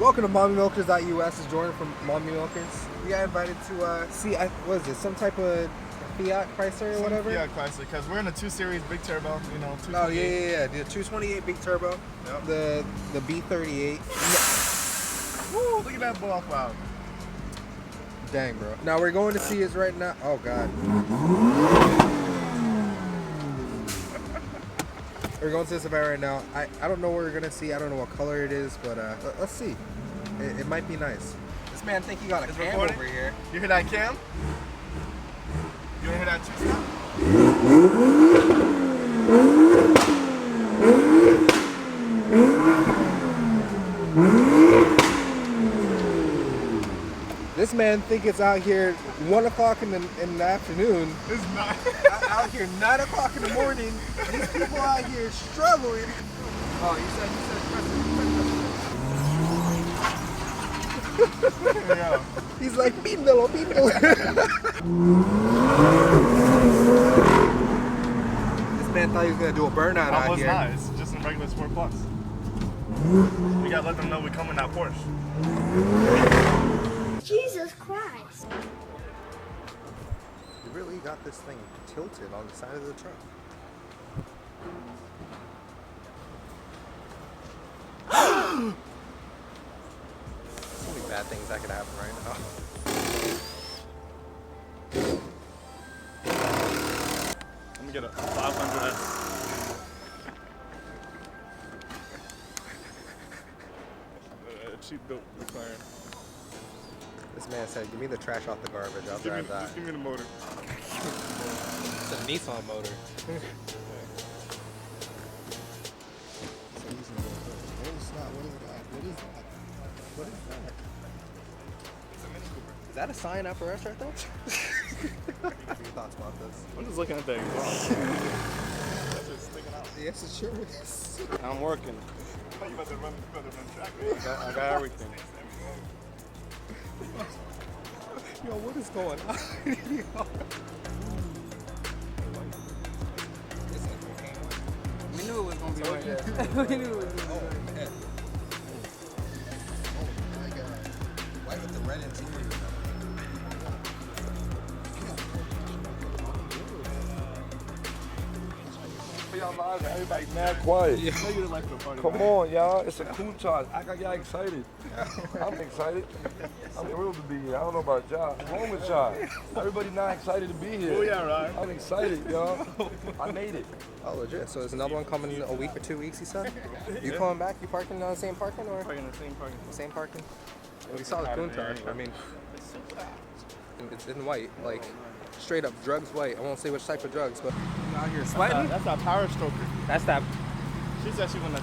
Welcome to MommyMilkers.us. It's Jordan from Mommy Milkers. We got invited to see, what is it, some type of Fiat Chrysler or whatever? Fiat Chrysler, because we're in a 2 Series big turbo, you know, 228. Oh, yeah. The 228 big turbo. Yep. The B38. Woo, look at that blow off valve. Dang, bro. Now we're going to see it right now. Oh, God. We're going to see this about right now. I don't know what we're going to see. I don't know what color it is, but let's see. It might be nice. This man think he got a cam over here. You hear that cam? You want to hear that two-step? This man think it's out here 1 o'clock in the afternoon. It's not. Out here 9 o'clock in the morning. These people out here struggling. Oh, you said Yeah. He's like, píndelo. This man thought he was gonna do a burnout out Was here. not. It's just a regular Sport Plus. We gotta let them know we come in that Porsche. Jesus Christ. You really got this thing tilted on the side of the truck. So many bad things that could happen right now. Let me get a 500S. Cheap built McLaren. This man said, give me the trash off the garbage, I'll drive that. Just give me the motor. It's a Nissan motor. What is that? It's a Mini Cooper. Is that a sign up for us right there? What are your thoughts about this? I'm just looking at that exhaust. That's just sticking out. Yes, it sure is. I'm working. You about to run track. I got everything. Yo, what is going on? We knew it was gonna be like that. We knew it was gonna be like that. Oh my God. White with the red interior. Everybody's mad quiet. You the life of the party. Come on, y'all. It's a Countach. I got y'all excited. I'm excited. I'm thrilled to be here. I don't know about y'all. What's wrong with y'all? Everybody not excited to be here. Oh yeah, right. I'm excited, y'all. I made it. Oh, legit. So is another one coming in a week or 2 weeks, he said? You coming back? You parking on the same parking or? Parking in the same parking. Same parking? We saw the Countach. I mean, it's in white, like straight up drugs white. I won't say which type of drugs, but you out here sweating? That's that power stroker. That's that. She said she wanna.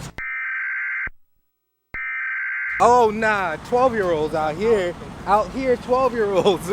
Oh, nah. 12-year-olds out here. Out here, 12-year-olds.